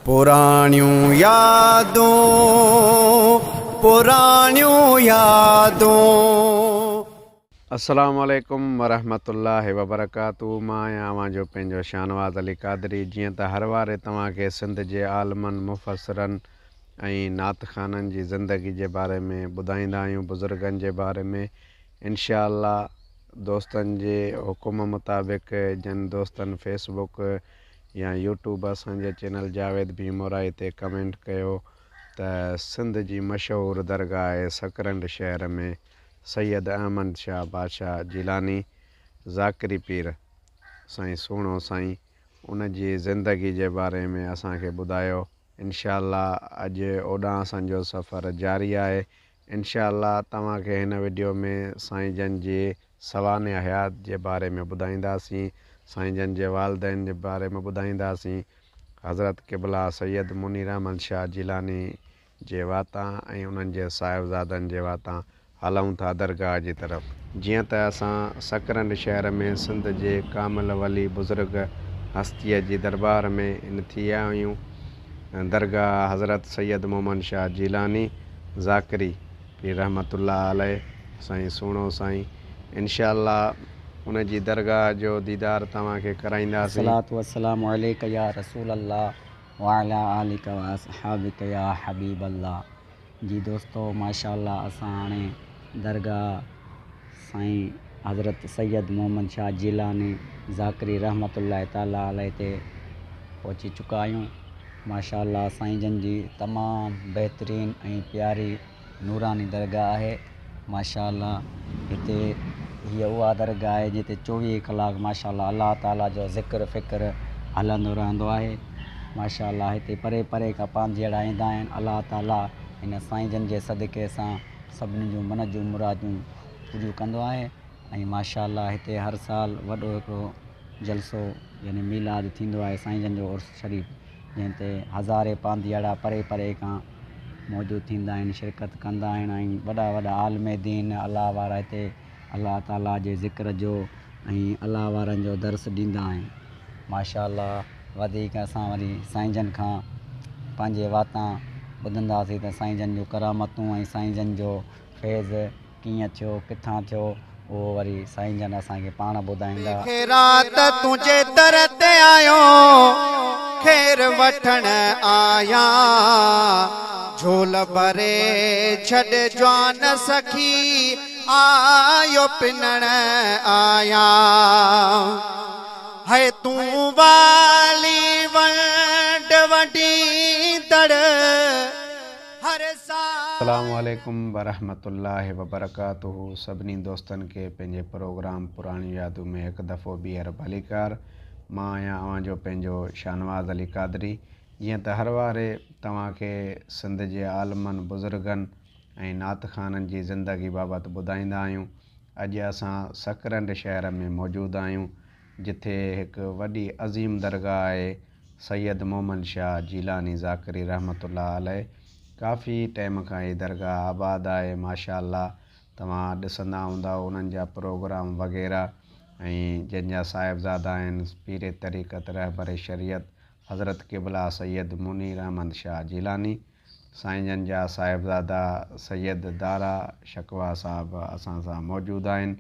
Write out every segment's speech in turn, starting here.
पुराणियूं यादूं पुराणियूं यादूं। अस्सलामु अलैकुम वरहमतुल्लाहि वबरकातुहू। मां आहियां जो पंहिंजो शानवाज़ अली क़ादरी। जीअं त हर वारे तव्हांखे सिंध जे आलमनि मुफ़सरनि ऐं नात ख़ाननि जी ज़िंदगी जे बारे में ॿुधाईंदा आहियूं, बुज़ुर्गनि जे बारे में। इंशा अल्लाह दोस्तनि जे हुकुम मुताबिक़ जिन दोस्तनि फेसबुक या यूट्यूब असांजे चैनल जावेद भीमोराई ते कमेंट कयो त सिंध जी मशहूरु दरगाह आहे सकरंड शहर में सैयद अहमद शाह बादशाह जिलानी ज़ाकिरी पीर साईं सुहिणो साईं, उन जी ज़िंदगी जे बारे में असांखे ॿुधायो। इंशा अल्लाह अॼु ओॾां असांजो सफ़र जारी आहे। इंशा अल्लाह तव्हांखे हिन वीडियो में साईं जन जे सवाने हयात जे बारे में ॿुधाईंदासीं, साईं जन जे वालदेन जे बारे में ॿुधाईंदासीं, हज़रत क़िबला सैयद मुनीर अहमद शाह जिलानी जे वाता ऐं उन्हनि जे साहिबज़ादनि जे वाता। हलूं था दरगाह जी तरफ़। जीअं त असां सकरंड शहर में सिंध जे कामिल वली बुज़ुर्ग हस्तीअ जी दरबार में इन थी आया आहियूं। दरगाह हज़रत सैयद मोहम्मद शाह जिलानी ज़ाकिरी पीर रहमतुल्लाह अलैह साईं सुहिणो साईं। इंशा अल्लाह उन जी दरगाह जो दीदार तव्हांखे कराईंदासीं। सलातु वस्सलामु अलैका या रसूल अल्लाह व अला आलिका व अस्हाबिका या हबीब अल्लाह। जी दोस्तों, माशाअल्लाह असां हाणे दरगाह साईं हज़रत सैयद मोहम्मद शाह जिलानी ज़ाकिरी रहमतुल्लाह ताला अलैह ते पहुची चुका आहियूं। माशाअल्लाह साईं जन जी तमामु बहितरीन ऐं प्यारी नूरानी दरगाह आहे। माशाअल्लाह हिते हीअ उहा दरगाह आहे जिते 24 कलाक माशाअल्लाह अल्लाह ताला जो ज़िक्र फ़िक्र हलंदो रहंदो आहे। माशाअल्लाह हिते परे परे खां पंहिंजड़ा ईंदा आहिनि। अल्लाह ताला हिन साईं जन जे सदक़े सां सभिनी जूं मन जूं मुरादूं पूरियूं कंदो आहे। ऐं माशाअल्लाह हिते हर साल वॾो हिकिड़ो जलसो यानी मीलाद थींदो आहे साईं जन जो उर्स शरीफ़, जंहिं ते हज़ारे पांधियाड़ा परे परे खां मौजूदु थींदा आहिनि, शिरकत कंदा आहिनि ऐं वॾा वॾा आलिम दीन अल्लाह वारा हिते अल्लाह ताला जे ज़िक्र जो ऐं अल्लाह वारनि जो दर्स ॾींदा आहिनि। माशाअल्लाह वधीक असां वरी साईं जन खां पंहिंजे वाता ॿुधंदासीं त साईं जन जूं करामतूं ऐं साईं जन जो फैज़ कीअं थियो, किथां थियो, उहो वरी साईं जन असांखे पाण ॿुधाईंदा। रात तुंहिंजे दर ते आयो ख़ैर वठण आया, झोल भरे छॾ जवान सखी आयो पिनण आया। है तूं वाली वंड वडी दड़ हर अस्सलामु अलैकुम वरहमतुल्लाहि वबरकातुहू। सभिनी दोस्तनि खे पंहिंजे प्रोग्राम पुराणी यादूं में हिकु दफ़ो ॿीहर भलीकार। मां आहियां अव्हांजो पंहिंजो शानवाज़ अली क़ादरी। जीअं त हर वारे तव्हांखे सिंध जे आलमनि बुज़ुर्गनि ऐं नात ख़ाननि जी ज़िंदगी बाबति ॿुधाईंदा आहियूं। अॼु असां सकरंड शहर में मौजूदु आहियूं, जिथे हिकु वॾी अज़ीम दरगाह आहे सैयद मोहम्मद शाह जिलानी ज़ाकिरी रहमतुल्लाह अलैह। काफ़ी टाइम खां हीअ दरगाह आबाद आहे। माशाअल्लाह तव्हां ॾिसंदा हूंदा उन्हनि जा प्रोग्राम वग़ैरह ऐं जंहिंजा साहिबज़ादा आहिनि पीर तरीक़त रहबर शरीयत हज़रत क़िबला सैयद मुनीर अहमद शाह जिलानी, साईं जन जा साहिबज़ादा सैयद दारा शकवा साहब असां सां मौजूदु आहिनि।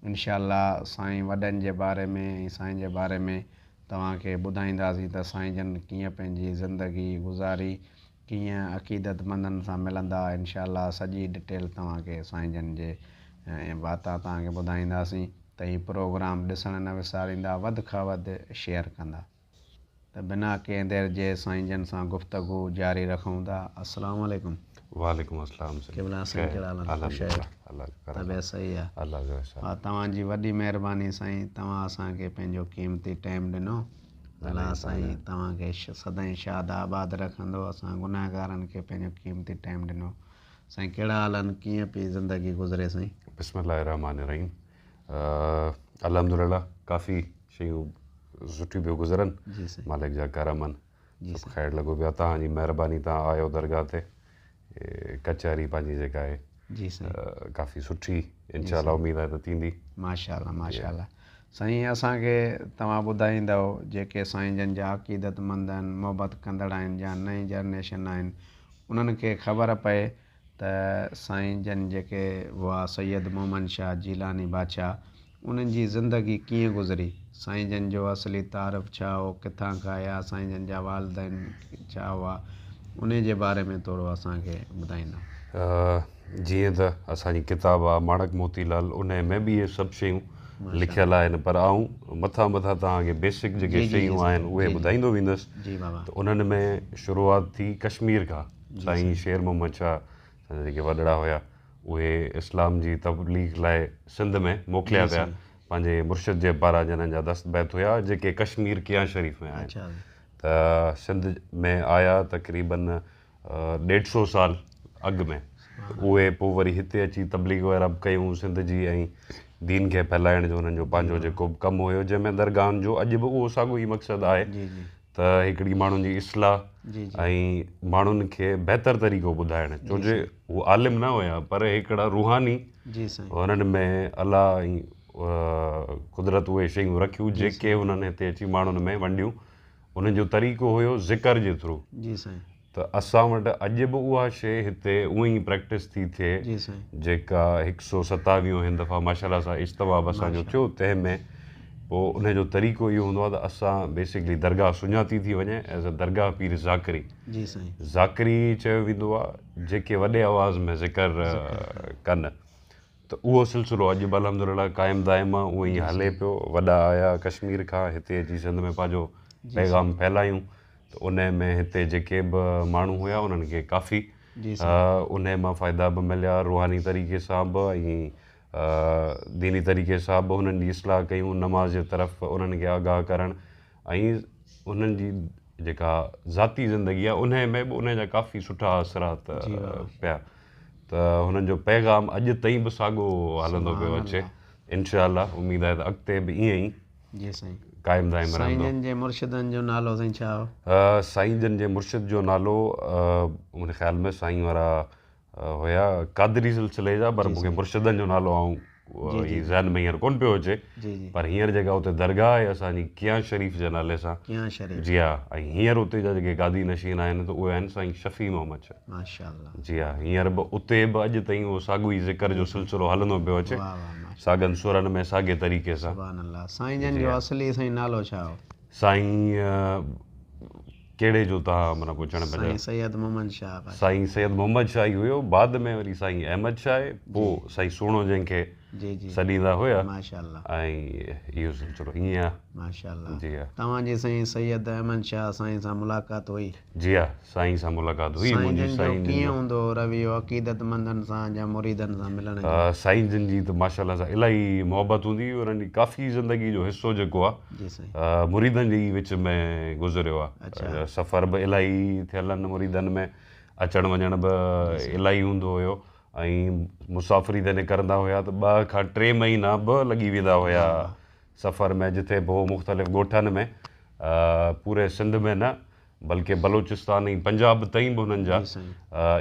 इंशा अल्लाह साईं वॾनि जे बारे में ऐं साईं जे बारे में तव्हांखे ॿुधाईंदासीं त साईं जन कीअं पंहिंजी ज़िंदगी गुज़ारी, कीअं अक़ीदतमंदनि सां मिलंदा। इंशा अल्लाह सॼी डिटेल तव्हांखे साईं जन जे वाता तव्हांखे ॿुधाईंदासीं। त हीउ प्रोग्राम ॾिसण न विसारींदा, वधि खां वधि शेयर कंदा। त बिना कंहिं देरि जे साईं जन सां गुफ़्तगू जारी रखूं था। अस्सलामु अलैकुम। वालेकुम अस्सलाम। क़िबला साईं कहिड़ा तबियत सही आहे? हा, तव्हांजी वॾी महिरबानी साईं, तव्हां असांखे पंहिंजो क़ीमती टाइम ॾिनो। अलाह साईं तव्हांखे सदाईं शाद आबाद रखंदो। असां गुनाहगारनि खे पंहिंजो क़ीमती टाइम ॾिनो। साईं कहिड़ा हाल आहिनि, कीअं पई ज़िंदगी गुज़रे साईं? बिस्मिल्लाह रहमान रहीम। अल्हम्दुलिल्लाह काफ़ी शयूं सुठियूं पियूं गुज़रनि, मालिक जा करम आहिनि, सभु ख़ैरु लॻो पियो। तव्हांजी महिरबानी, तव्हां आयो दरगाह ते। कचहरी पंहिंजी जेका आहे जी साईं काफ़ी सुठी इंशाअल्लाह उमेद आहे त थींदी। माशाअल्लाह माशाअल्लाह। साईं असांखे तव्हां ॿुधाईंदव जेके साईं जन जा अक़ीदतमंद आहिनि, मोहबत कंदड़ आहिनि, या नई जनरेशन आहिनि, उन्हनि खे ख़बर पए त साईं जन जेके हुआ सैयद मोहम्मद शाह जीलानी बादशाह, उन्हनि जी ज़िंदगी कीअं गुज़री, साईं जन जो असली तारफ़ छा हो, किथां खां आया, साईं जन जा वालिदैन छा हुआ, उन जे बारे में थोरो असांखे ॿुधाईंदा। जीअं त असांजी किताब आहे माणक मोतीलाल, उन में बि इहे सभु शयूं लिखियलु आहिनि, पर आऊं मथां मथां तव्हांखे बेसिक जेके शयूं आहिनि उहे ॿुधाईंदो वेंदुसि। जी बाबा। त उन्हनि में शुरूआति थी कश्मीर खां। साईं शेर मोहम्मद शाह जेके वॾड़ा हुया, उहे इस्लाम जी तबलीग लाइ सिंध में मोकिलिया विया पंहिंजे मुर्शिद जे पारां, जिन्हनि जा दस्तबैत हुया जेके कश्मीर कियां शरीफ़ में आहिनि। त सिंध में आया तक़रीबन 150 साल अॻु में। उहे पोइ वरी हिते अची तबलीग वग़ैरह बि कयूं सिंध जी, ऐं दीन खे फैलाइण जो उन्हनि जो पंहिंजो जेको बि कमु हुयो, जंहिंमें दरगाहनि जो अॼु बि उहो साॻियो ई मक़सदु आहे त हिकिड़ी माण्हुनि जी इस्लाह ऐं माण्हुनि खे बहितर तरीक़ो ॿुधाइणु। छोजे उहे आलिम न हुया, पर हिकिड़ा रूहानी हुननि में अलाह ऐं कुदरत उहे शयूं रखियूं जेके उन्हनि हिते अची माण्हुनि में वंडियूं। उन्हनि जो तरीक़ो हुयो ज़िकर जे थ्रू। त असां वटि अॼु बि उहा शइ हिते उअं ई प्रैक्टिस थी थिए, जेका 127 हिन दफ़ा माशाअल्लाह सां इज्तमाब असांजो थियो, तंहिंमें पोइ उनजो तरीक़ो इहो हूंदो आहे त असां बेसिकली दरगाह सुञाती थी वञे एज़ अ दरगाह पीर ज़ाकिरी। ज़ाकिरी चयो वेंदो आहे जेके वॾे आवाज़ में ज़िकर कनि। त उहो सिलसिलो अॼु बि अल्हम्दुलिल्लाह क़ाइमु दाइमु आहे, उअं ई हले पियो। वॾा आया कश्मीर खां, हिते अची सिंध में पंहिंजो पैगाम फैलायूं, त उन में हिते जेके बि माण्हू हुया उन्हनि खे काफ़ी उन मां फ़ाइदा बि मिलिया, रूहानी तरीक़े सां बि ऐं दीनी तरीक़े सां बि उन्हनि जी इस्लाह कयूं, नमाज़ जे तरफ़ उन्हनि खे आगाह करणु, ऐं उन्हनि जी जेका ज़ाती ज़िंदगी आहे उन में बि उन जा काफ़ी सुठा असरात पिया। त हुननि जो पैगाम अॼु ताईं बि साॻियो हलंदो पियो अचे। इंशाअल्लाह उमेदु आहे त अॻिते बि ईअं ई क़ाइमु दाइमु रहंदो। साईं जन जे मुर्शिदनि जो नालो साईं छा हो? साईं जन जे मुर्शिद जो नालो मुंहिंजे ख़्याल में साईं वारा हुया कादरी सिलसिले जा, पर मूंखे मुर्शिदनि जो नालो ऐं ज़हन में हींअर कोन पियो अचे, पर हींअर जेका उते दरगाह आहे असांजी कियां शरीफ़ जे नाले सां। जी हा। ऐं हींअर उते जा जेके गादी नशीन आहिनि त उहे आहिनि साईं शफ़ी मोहम्मद शाह। माशाअल्लाह। जी हा। हींअर बि उते बि अॼु ताईं उहो साॻियो ई ज़िकर जो सिलसिलो हलंदो पियो अचे, साॻनि सुरनि में साॻे तरीक़े सां। साईं जन जो असली साईं नालो छा हो? साईं कहिड़े जो तव्हां माना पुछण पिया? सैयद मोहम्मद शाह। साईं सैयद मोहम्मद शाह ई हुयो, बाद में वरी साईं अहमद शाह आहे, पोइ साईं सुहिणो जंहिंखे सॾींदा हुया। माशाअल्लाह। ऐं इहो सिलसिलो ईअं आहे। माशाअल्लाह। जी हा। तव्हांजी साईं सैयद अहमद शाह साईं सां मुलाक़ात हुई? जी हा, साईं सां मुलाक़ात हुई मुंहिंजी। साईं कीअं हूंदो रवियो अक़ीदतमंदनि सां या मुरीदनि सां मिलण? साईं जन जी त माशाअल्लाह सां इलाही मोहबत हूंदी हुई, उन्हनि जी काफ़ी ज़िंदगी जो हिसो जेको आहे मुरीदनि जे विच में गुज़रियो आहे। सफ़र बि इलाही थियल आहिनि मुरीदनि में, अचणु वञण बि इलाही हूंदो हुयो, ऐं मुसाफ़िरी ते निकिरंदा हुया त 2 खां 3 महीना बि लॻी वेंदा हुया सफ़र में, जिथे पोइ मुख़्तलिफ़ ॻोठनि में, पूरे सिंध में न बल्कि बलोचिस्तान ऐं पंजाब ताईं बि हुननि जा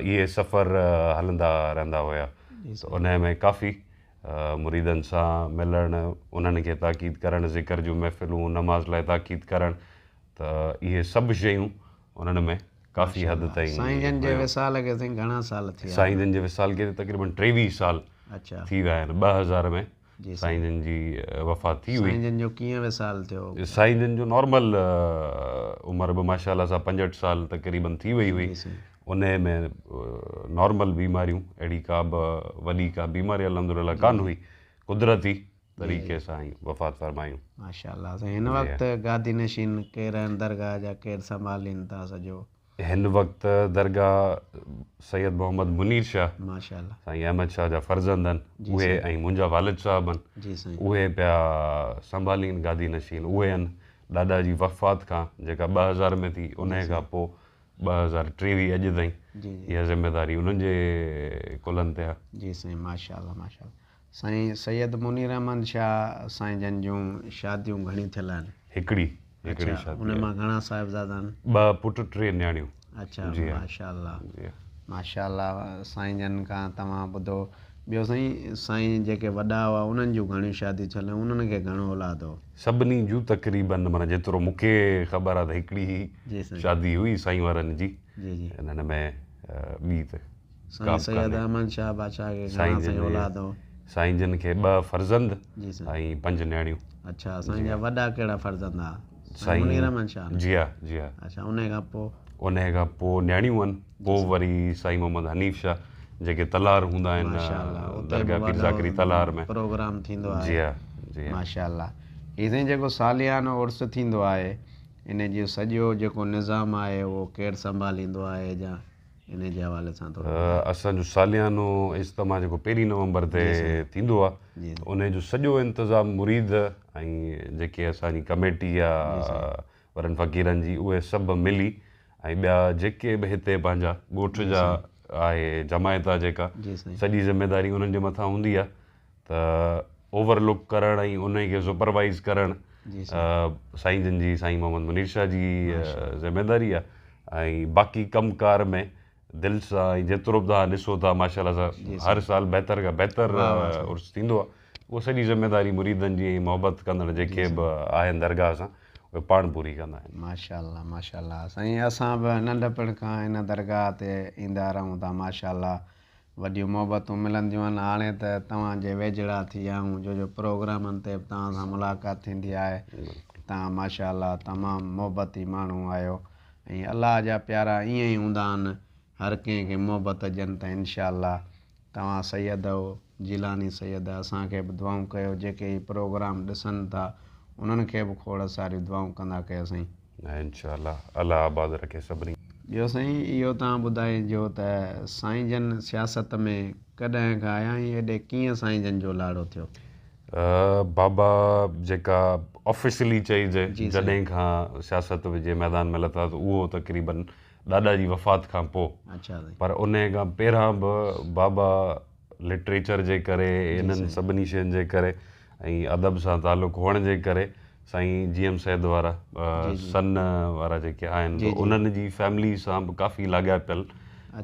इहे सफ़र हलंदा रहंदा हुया। त उन में काफ़ी मुरीदनि सां मिलणु, उन्हनि खे ताक़ीद करणु, ज़िकर जूं महफ़िलूं, नमाज़ लाइ ताक़ीद करणु, त इहे सभु शयूं उन्हनि में काफ़ी हद ताईं। साईं जन जे विसाल खे साईं घणा साल थिया? साईं जन जे विसाल खे तक़रीबन 23 साल थी विया आहिनि। 2000 में साईं जन जी वफ़ात थी हुई। साईं जन जो कीअं विसाल थियो? साईं जन जो नॉर्मल उमिरि बि माशाअल्लाह सां 65 साल तक़रीबन थी वई हुई। उन में नॉर्मल बीमारियूं अहिड़ी का बि वॾी का बीमारी अल्हम्दुलिल्लाह कान हुई, कुदरती तरीक़े सां ई वफ़ात फरमायूं। माशाअल्लाह। साईं हिन वक़्तु गादी नशीन केरु आहिनि दरगाह जा, केरु संभालीनि था सॼो? हिन वक़्तु दरगाह सैयद मोहम्मद मुनीर शाह, माशाअल्लाह, साईं अहमद शाह जा फ़र्ज़ंद आहिनि, उहे ऐं मुंहिंजा वालिद साहिब आहिनि, उहे पिया संभालीनि गादी नशीन। उहे आहिनि ॾाॾा जी वफ़ात खां जेका 2000 में थी, उन खां पोइ 2023 अॼु ताईं इहा ज़िमेदारी उन्हनि जे कुलनि ते आहे। जी साईं, माशाअल्लाह माशाअल्लाह। साईं सैयद मुनीर अहमद शाह साईं जन जूं शादियूं घणी थियल आहिनि? हिकिड़ी शादी। उन मां घणा साहिबज़ादा आहिनि? 2 पुट 3 न्याणियूं। अच्छा, माशाअल्लाह माशाअल्लाह। साईं जन खां तव्हां ॿुधो ॿियो साईं जेके वॾा हुआ उन्हनि जूं घणियूं शादियूं थियल उन्हनि खे घणो औलाद हो? सभिनी जूं तक़रीबन माना जेतिरो मूंखे ख़बर आहे त हिकिड़ी जी साईं। शादी हुई साईं वारनि जी। जी जी। हिननि में ॿी त साईं सैयद अहमद शाह बादशाह खे घणा साईं औलाद हो? साईं जन खे 2 फर्ज़ंद जी साईं। ऐं 5 न्याणियूं। अच्छा, साईं जा वॾा कहिड़ा फर्ज़ंद हुआ? साईं मुनीर अहमद शाह। जी हा जी हा। अच्छा, उन खां पोइ? उन खां पोइ न्याणियूं आहिनि, पोइ वरी साईं मोहम्मद हनीफ़ शाह जेके तलार हूंदा आहिनि दरगाह पीर ज़ाकरी तलार में प्रोग्राम थींदो आहे। जी हा जी हा। माशाअल्लाह। हीअ साईं जेको सालियानो उर्स थींदो आहे इन जो सॼो जेको निज़ाम आहे उहो केरु संभालींदो आहे या इन जे हवाले सां थोरो? असांजो सालियानो इज्तिमा जेको 1 नवंबर ते थींदो आहे उन जो सॼो इंतिज़ामु मुरीद ऐं जेके असांजी कमेटी आहे वरनि फ़क़ीरनि जी उहे सभु मिली ऐं ॿिया जेके बि हिते पंहिंजा ॻोठ जा आहे जमायत आहे जेका सॼी ज़िमेदारी उन्हनि जे मथां हूंदी आहे त ओवरलुक करणु ऐं उन खे सुपरवाइज़ करणु साईं जन जी साईं मोहम्मद मुनीर शाह जी ज़िमेदारी आहे। ऐं बाक़ी कमकार में दिलि सां ऐं जेतिरो बि तव्हां ॾिसो था माशाअल्लाह सां हर साल बहितर खां बहितर उर्स थींदो आहे। उहा सॼी ज़िमेदारी मुरीदनि जी ऐं मोहबत कंदड़ जेके बि आहिनि दरगाह सां उहे पाण पूरी कंदा आहिनि। माशाअल्लाह माशाअल्लाह। साईं असां बि नंढपण खां हिन दरगाह ते ईंदा रहूं था। माशाअल्लाह वॾियूं मोहबतूं मिलंदियूं आहिनि। हाणे त तव्हांजे वेझड़ा थी विया आहियूं जो प्रोग्रामनि ते तव्हां सां मुलाक़ात थींदी आहे। तव्हां माशाअल्लाह तमामु मोहबती माण्हू आहियो ऐं अलाह जा प्यारा ईअं ई हूंदा आहिनि, हर कंहिंखे मोहबत ॾियनि त इंशाअल्लाह। तव्हां सैयद हो जिलानी सैयद, असांखे बि दुआऊं कयो, जेके ही प्रोग्राम ॾिसनि था उन्हनि खे बि खोड़ सारियूं दुआऊं कंदा कयो साईं। इंशाअल्लाह अल्लाह आबाद रखे सभिनी। ॿियो साईं इहो तव्हां ॿुधाइजो त साईं जन सियासत में कॾहिं खां आया ऐं हेॾे कीअं साईं जन जो लाड़ो थियो? बाबा जेका ऑफिशियली चइजे जॾहिं खां सियासत जे मैदान में लथा त उहो तक़रीबन ॾाॾा जी वफ़ात खां पोइ। अच्छा। पर उन खां पहिरां बि बाबा लिटरेचर जे करे इन्हनि सभिनी शयुनि जे करे ऐं अदब सां तालुक़ु हुअण जे करे साईं GM सैद वारा सन वारा जेके आहिनि त उन्हनि जी फैमिली सां बि काफ़ी लाॻापियल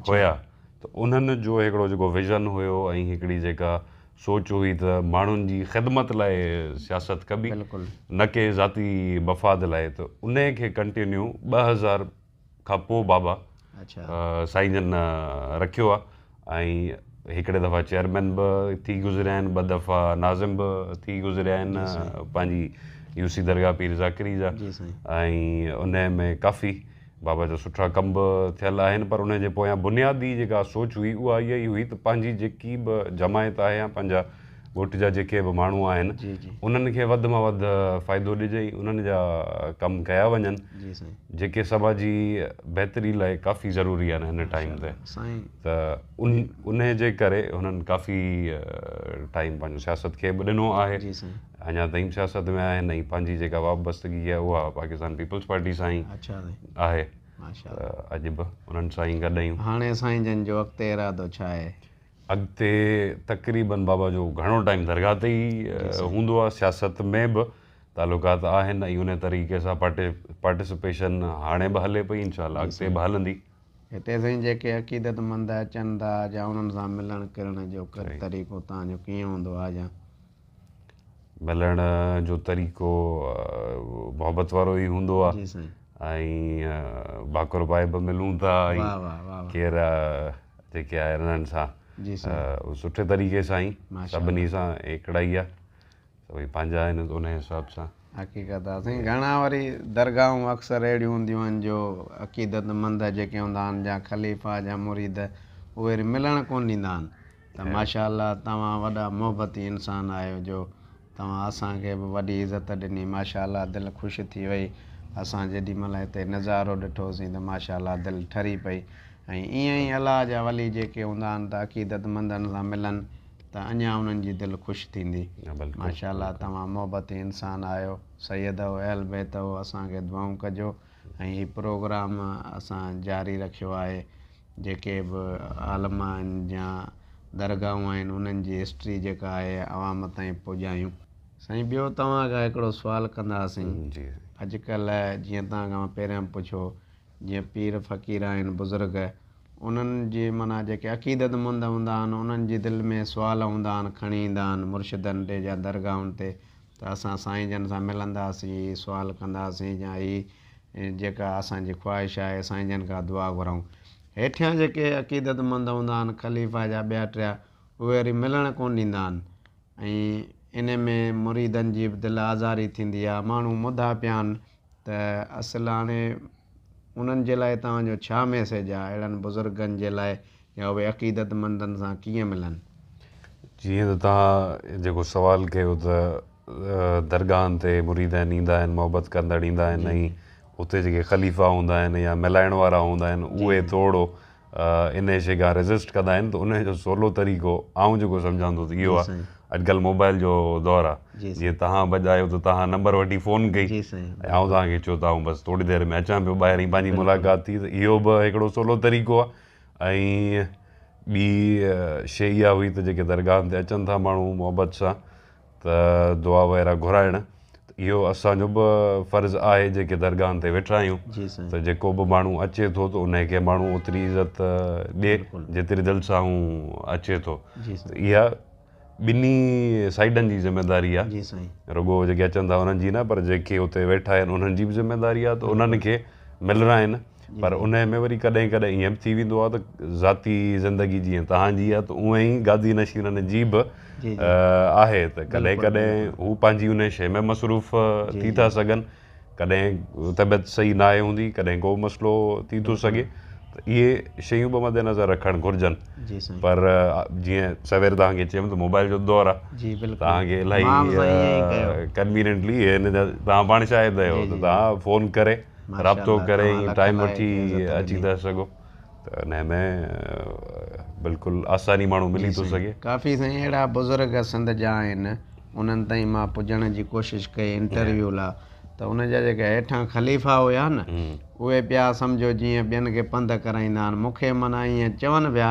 हुया। त उन्हनि जो हिकिड़ो जेको विज़न हुयो ऐं हिकिड़ी जेका सोच हुई त माण्हुनि जी ख़िदमत लाइ सियासत कबी, न के ज़ाती मफ़ाद लाइ, त उन खे कंटिन्यू 2000 खां पोइ बाबा साईं जन रखियो आहे। ऐं हिकिड़े दफ़ा चेयरमैन बि थी गुज़रिया आहिनि, 2 दफ़ा नाज़िम बि थी गुज़रिया आहिनि पंहिंजी UC दरगाह पीर ज़ाकरी जा। ऐं उन में काफ़ी बाबा जा सुठा कम बि थियल आहिनि। पर उन जे पोयां बुनियादी जेका सोच हुई उहा इहा ई हुई त पंहिंजी जेकी बि जमायत आहे या पंहिंजा ॻोठ जा जेके बि माण्हू आहिनि उन्हनि खे वधि मां वधि फ़ाइदो ॾिजे, उन्हनि जा कम कया वञनि जेके समाजी बहितरी लाइ काफ़ी ज़रूरी आहिनि हिन टाइम ते। त उन जे करे हुननि काफ़ी टाइम पंहिंजो सियासत खे बि ॾिनो आहे। अञा ताईं सियासत में आहिनि ऐं पंहिंजी जेका वाबस्तगी आहे उहा पाकिस्तान पीपल्स पार्टी सां ई आहे। अॼु बि उन्हनि सां ई गॾु आहियूं। हाणे साईं जन जो अॻिते इरादो छा आहे? अॻिते तक़रीबन बाबा जो घणो टाइम दरगाह ते ई हूंदो आहे। सियासत में बि तालुकात आहिनि ऐं उन तरीक़े सां पार्टिसिपेशन हाणे बि हले पई, इंशाअल्लाह अॻिते बि हलंदी। हिते साईं जेके अक़ीदतमंद अचनि था या उन्हनि सां मिलण करण जो तरीक़ो तव्हांजो कीअं हूंदो आहे? या मिलण जो तरीक़ो मोहबत वारो ई हूंदो आहे ऐं भाकुर पाए बि मिलूं था ऐं केरु जेके आहे हिननि सां सुठे तरीक़े सां ई सभिनी सां हिकिड़ा ई आहे, सभई पंहिंजा आहिनि उन हिसाब सां। हक़ीक़त आहे साईं। घणा वरी दरगाहूं अक्सर अहिड़ियूं हूंदियूं आहिनि जो अक़ीदतमंद जेके हूंदा आहिनि या ख़लीफ़ा या मुरीद उहे मिलण कोन ॾींदा आहिनि। त माशाअल्लाह तव्हां वॾा मोहबती इंसान आहियो जो तव्हां असांखे बि वॾी इज़त ॾिनी। माशाअल्लाह दिलि ख़ुशि थी वई। असां जेॾीमहिल हिते नज़ारो ॾिठोसीं त माशाअल्लाह दिलि ठरी पई। ऐं ईअं ई अलाह जा वली जेके हूंदा आहिनि त अक़ीदतमंदनि सां मिलनि त अञा उन्हनि जी दिलि ख़ुशि थींदी। माशाअल्लाह तव्हां मोहबती इंसान आहियो। सैयद हो अहल बैत हो, असांखे दुआऊं कजो ऐं हीउ प्रोग्राम असां जारी रखियो आहे। जेके बि आलम आहिनि या दरगाहूं आहिनि उन्हनि जी हिस्ट्री जेका आहे अवाम ताईं पुॼायूं। साईं ॿियो तव्हां खां हिकिड़ो सुवालु कंदासीं। अॼुकल्ह जीअं तव्हां खां पहिरियां पुछो, जीअं पीर फ़क़ीर आहिनि बुज़ुर्ग उन्हनि जी माना जेके अक़ीदतमंद हूंदा आहिनि उन्हनि जी दिलि में सुवाल हूंदा आहिनि खणी ईंदा आहिनि मुर्शिदनि ते या दरगाहुनि ते त असां साईं जन सां मिलंदासीं सुवाल कंदासीं या ही जेका असांजी ख़्वाहिश आहे साईं जन खां दुआ घुरऊं। हेठियां जेके अक़ीदतमंद हूंदा आहिनि ख़लीफ़ा जा ॿिया टिया उहे वरी मिलणु कोन ॾींदा आहिनि ऐं इन में मुरीदनि जी बि दिलि आज़ारी थींदी आहे माण्हू मुदा पिया आहिनि त असुलु हाणे उन्हनि जे लाइ तव्हांजो छा मैसेज आहे अहिड़नि बुज़ुर्गनि जे लाइ या उहे अक़ीदतमंदनि सां कीअं मिलनि? जीअं त तव्हां जेको सुवालु कयो त दरगाहनि ते मुरीद ईंदा आहिनि मोहबत कंदड़ ईंदा आहिनि ऐं उते जेके ख़लीफ़ा हूंदा आहिनि या मिलाइण वारा हूंदा आहिनि उहे थोरो इन शइ खां रेज़िस्ट कंदा आहिनि त उन जो सवलो तरीक़ो आउं जेको सम्झां थो त इहो आहे अॼुकल्ह मोबाइल जो दौरु आहे जीअं तव्हां बजायो त तव्हां नंबर वठी फ़ोन कई ऐं आउं तव्हांखे चयो त आउं बसि थोरी देरि में अचां पियो ॿाहिरि पंहिंजी मुलाक़ात थी त इहो बि हिकिड़ो सवलो तरीक़ो आहे। ऐं ॿी शइ इहा हुई त जेके दरगाहनि ते अचनि था माण्हू मोहबत सां त दुआ वग़ैरह घुराइण त इहो असांजो बि फ़र्ज़ु आहे जेके दरगाहनि ते वेठा आहियूं त जेको बि माण्हू अचे थो त उनखे माण्हू ओतिरी इज़त ॾिए जेतिरी दिलि सां हू अचे थो। त इहा ॿिन्ही साइडनि जी ज़िमेदारी आहे रुॻो जेके अचनि था उन्हनि जी न पर जेके उते वेठा आहिनि उन्हनि जी बि ज़िमेदारी आहे त उन्हनि खे मिलणा आहिनि पर उन में वरी कॾहिं कॾहिं ईअं बि थी वेंदो आहे त ज़ाती ज़िंदगी जीअं तव्हांजी आहे त उअं ई गादी नशीननि जी बि आहे त कॾहिं कॾहिं हू पंहिंजी उन शइ में मसरूफ़ थी था सघनि कॾहिं तबियत सही न आहे हूंदी कॾहिं को मसइलो थी थो सघे त इहे शयूं बि मद्देनज़र रखणु घुरिजनि पर जीअं सवेर तव्हांखे चयमि त मोबाइल जो दौरु आहे तव्हांखे इलाही कन्वीनियंटली तव्हां पाण शायदि आहियो त तव्हां फ़ोन करे राब्तो करे टाइम वठी अची था सघो त हिन में बिल्कुलु आसानी माण्हू मिली थो सघे। काफ़ी साईं अहिड़ा बुज़ुर्ग सिंध जा आहिनि उन्हनि ताईं मां पुॼण जी कोशिशि कई इंटरव्यू लाइ त उनजा जेके हेठां ख़लीफ़ा हुया न उहे पिया सम्झो जीअं ॿियनि खे पंधु कराईंदा आहिनि मूंखे माना ईअं चवनि पिया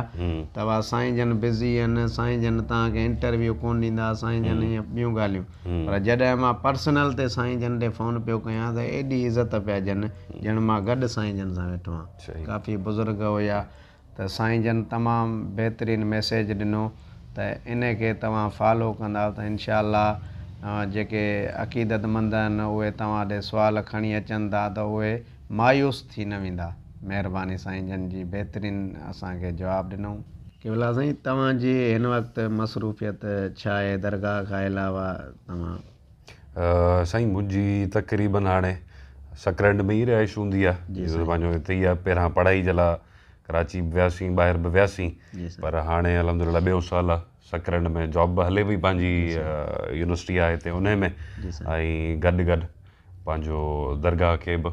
त वाह साईं जन बिज़ी आहिनि साईं जन तव्हांखे इंटरव्यू कोन ॾींदा साईं जन ईअं ॿियूं ॻाल्हियूं पर जॾहिं मां पर्सनल ते साईं जन ॾे फ़ोन पियो कयां त एॾी इज़त पिया ॾियनि ॼण मां गॾु साईं जन सां वेठो आहियां। काफ़ी बुज़ुर्ग हुया त साईं जन तमामु बहितरीनु मैसेज ॾिनो त इन खे तव्हां फॉलो कंदा त इनशा जेके अक़ीदतमंद आहिनि उहे तव्हां ॾे सुवाल खणी अचनि था त उहे मायूस थी न वेंदा। महिरबानी साईं जन जी बहितरीनु असांखे जवाबु ॾिनऊं। केवला साईं तव्हांजी हिन वक़्तु मसरूफ़ियत छा आहे दरगाह खां अलावा तव्हां? साईं मुंहिंजी तक़रीबन हाणे सकरंड में ई रिहाइश हूंदी आहे पंहिंजो हिते ई आहे पहिरां पढ़ाई जे लाइ कराची बि वियासीं ॿाहिरि बि वियासीं पर हाणे अलहमदिल्ला ॿियो साल आहे सकरंड में जॉब बि हले पई पंहिंजी यूनिवर्सिटी आहे हिते उन में ऐं गॾु गॾु पंहिंजो दरगाह खे बि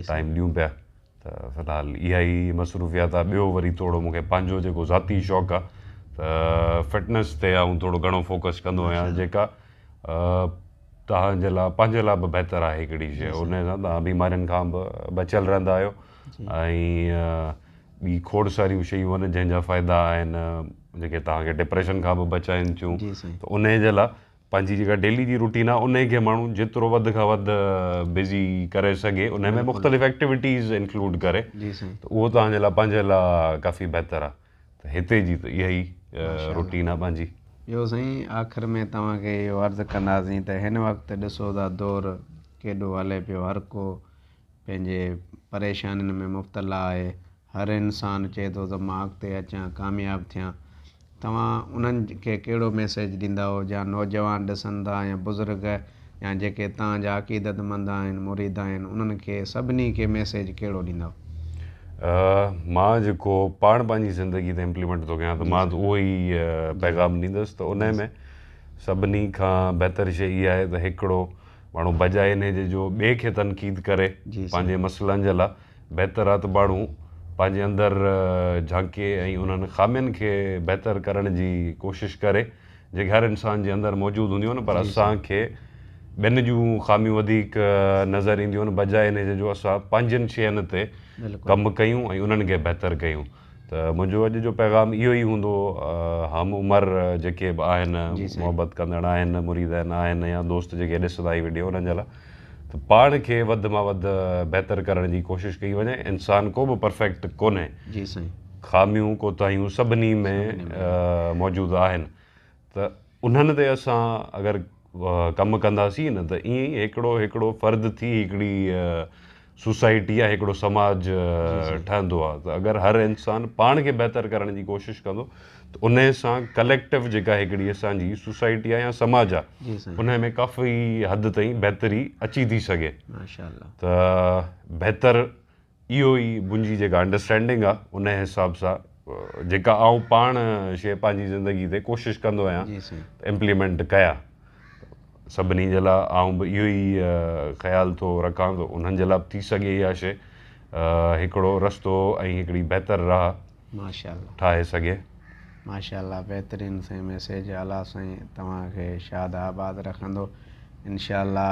टाइम ॾियूं पिया त फ़िलहालु इहा ई मसरूफ़ियत आहे। ॿियो वरी थोरो मूंखे पंहिंजो जेको ज़ाती शौक़ु आहे त फिटनेस ते ऐं थोरो घणो फोकस कंदो आहियां जेका तव्हांजे लाइ पंहिंजे लाइ बि बहितरु आहे हिकिड़ी शइ उन सां तव्हां बीमारियुनि खां बि बचियल रहंदा आहियो ऐं ॿी खोड़ सारियूं शयूं आहिनि जंहिंजा फ़ाइदा आहिनि जेके तव्हांखे डिप्रेशन खां बि बचाइनि थियूं त उन जे लाइ पंहिंजी जेका डेली जी रूटीन आहे उन खे माण्हू जेतिरो वधि खां वधि बिज़ी करे सघे उन में मुख़्तलिफ़ एक्टिविटीज़ इंक्लूड करे त उहो तव्हांजे लाइ पंहिंजे लाइ काफ़ी बहितरु आहे त हिते जी त इहा ई रूटीन आहे पंहिंजी। ॿियो साईं आख़िर में तव्हांखे इहो अर्ज़ु कंदासीं त हिन वक़्तु ॾिसो था दौरु केॾो हले पियो हर को पंहिंजे परेशानियुनि में मुब्तला आहे हर इंसानु चए थो त मां अॻिते अचां कामयाबु थियां तव्हां उन्हनि खे कहिड़ो मैसेज ॾींदा या नौजवान ॾिसनि था या बुज़ुर्ग या जेके तव्हांजा अक़ीदतमंद आहिनि मुरीद आहिनि उन्हनि खे सभिनी खे मैसेज कहिड़ो ॾींदव? मां जेको पाण पंहिंजी ज़िंदगी ते इम्प्लीमेंट थो कयां त मां त उहो ई पैगाम ॾींदुसि त उन में सभिनी खां बहितरु शइ इहा आहे त हिकिड़ो माण्हू बजाए इन जे जो ॿिए खे तनक़ीद करे पंहिंजे मसइलनि जे लाइ बहितरु आहे त माण्हू पंहिंजे अंदरि झांके ऐं उन्हनि ख़ामियुनि खे बहितरु करण जी कोशिशि करे जेके हर इंसान जे अंदरि मौजूदु हूंदियूं आहिनि पर असांखे ॿियनि जूं ख़ामियूं वधीक नज़र ईंदियूं आहिनि बजाए इन जे जो असां पंहिंजनि शयुनि ते कमु कयूं ऐं उन्हनि खे बहितरु कयूं त मुंहिंजो अॼु जो पैगाम इहो ई हूंदो हम उमिरि जेके बि आहिनि मोहबत कंदड़ आहिनि मुरीद आहिनि या दोस्त जेके ॾिसंदा ई वीडियो उन्हनि जे लाइ त पाण खे वधि मां वधि बहितरु करण जी कोशिशि कई वञे इंसानु को बि परफेक्ट कोन्हे ख़ामियूं कोताहियूं सभिनी में मौजूदु आहिनि, त उन्हनि ते असां अगरि कमु कंदासीं न त ईअं ई हिकिड़ो फ़र्द थी हिकिड़ी सोसाइटी या हिकिड़ो समाज ठहंदो आहे। त अगरि हर इंसानु पाण खे बहितर करण जी कोशिशि कंदो त उन सां कलेक्टिव जेका हिकिड़ी असांजी सोसाइटी आहे या समाज आहे उन में काफ़ी हद ताईं बहितरी अची थी सघे। माशाअल्लाह। त बहितर इहो ई मुंहिंजी जेका अंडरस्टैंडिंग आहे उन हिसाब सां जेका आउं पाण शइ पंहिंजी ज़िंदगी ते कोशिशि कंदो आहियां इम्प्लीमेंट कयां। सभिनी जे लाइ आउं बि इहो ई ख़्यालु थो रखां थो उन्हनि जे लाइ थी सघे इहा शइ हिकिड़ो रस्तो ऐं हिकिड़ी बहितर राह माशाअल्लाह ठाहे सघे। माशाअल्लाह, बहितरीनु साईं मैसेज। अलाह साईं तव्हांखे शाद आबाद रखंदो। इंशाअल्लाह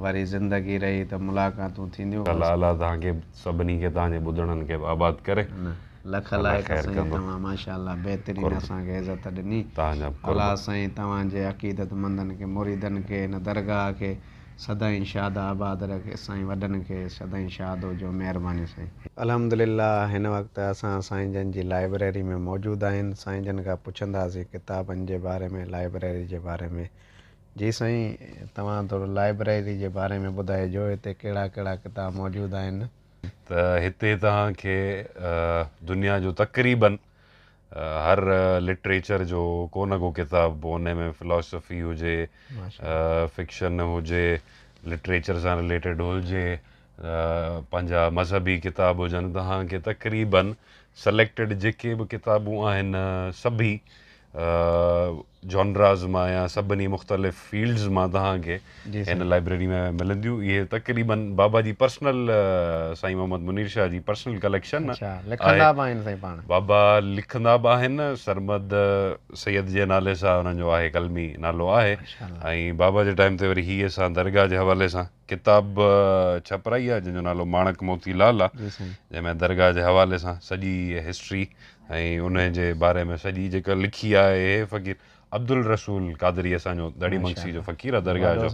वरी ज़िंदगी रही त मुलाक़ातूं थींदियूं। अलाह तव्हांखे सभिनी खे तव्हांजे ॿुधणनि खे आबाद करे। लख लाइक़ साईं तव्हां माशाअल्लाह बहितरीनु असांखे इज़त ॾिनी। अलाह साईं तव्हांजे अक़ीदतमंदनि खे मुरीदनि खे हिन दरगाह खे सदाईं शाद आबाद रखे। साईं वॾनि खे सदाईं शाद हुजो। महिरबानी साईं। अल्हम्दुलिल्लाह हिन वक़्तु असां साईं जन जी लाइब्रेरी में मौजूदु आहिनि। साईं जन खां पुछंदासीं किताबनि जे बारे में, लाइब्रेरी जे बारे में। जी साईं, तव्हां थोरो लाइब्रेरी जे बारे में ॿुधाइजो, हिते कहिड़ा कहिड़ा किताब मौजूदु आहिनि? त हिते तव्हांखे दुनिया जो तक़रीबन हर लिटरेचर जो को न को किताब, उन में फ़िलासफ़ी हुजे, फिक्शन हुजे, लिटरेचर सां रिलेटेड हुजे, पंहिंजा मज़हबी किताब हुजनि, तव्हांखे तक़रीबन सलेक्टेड जेके बि किताबूं आहिनि सभी जॉनराज़ मां या सभिनी मुख़्तलिफ़ फील्ड्स मां तव्हांखे हिन लाइब्रेरी में मिलंदियूं। इहे तक़रीबन बाबा जी पर्सनल साईं मोहम्मद मुनीर शाह जी पर्सनल कलेक्शन आहे। बाबा लिखंदा बि आहिनि, सरमद सैयद जे नाले सां हुननि जो आहे, कलमी नालो आहे। ऐं बाबा जे टाइम ते वरी हीअ असां दरगाह जे हवाले सां किताब छपराई आहे जंहिंजो नालो माणक मोती लाल आहे, जंहिंमें दरगाह जे हवाले सां सॼी हिस्ट्री ऐं उन जे बारे में सॼी जेका लिखी आहे फ़क़ीर अब्दुल रसूल कादरी, असांजो दड़ी मंगसी जो फ़क़ीर आहे दरगाह जो।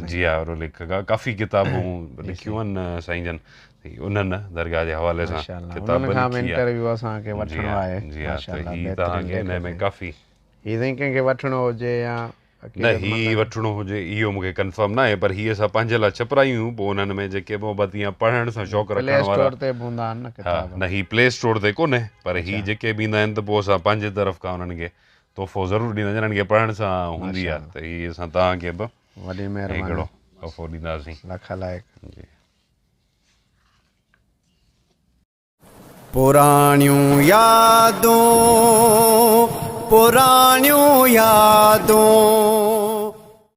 जी हा, वॾो लेखक आहे। काफ़ी किताबूं लिखियूं आहिनि साईं जन, उन्हनि दरगाह जे हवाले सां किताब लिखी आहे। जी हा, त हीअ तव्हांखे हिन में काफ़ी कंहिंखे वठिणो हुजे या न हीअ वठिणो हुजे इहो मूंखे कंफर्म न आहे, पर हीअ असां पंहिंजे लाइ छपरायूं। पोइ उन्हनि में जेके मोहबत या पढ़ण सां शौक़ु रखण वारा, हा न हीअ प्ले स्टोर ते कोन्हे, पर हीअ जेके बि ईंदा आहिनि त पोइ असां पंहिंजे तरफ़ खां उन्हनि खे तोहफ़ो ज़रूरु ॾींदा जिन्हनि खे पढ़ण सां हूंदी आहे। त हीअ असां तव्हांखे बि वॾी महिरबानी हिकिड़ो तोहफ़ो ॾींदासीं। लख लाइक़। जी। पुराणियूं यादूं, पुराणियूं यादूं।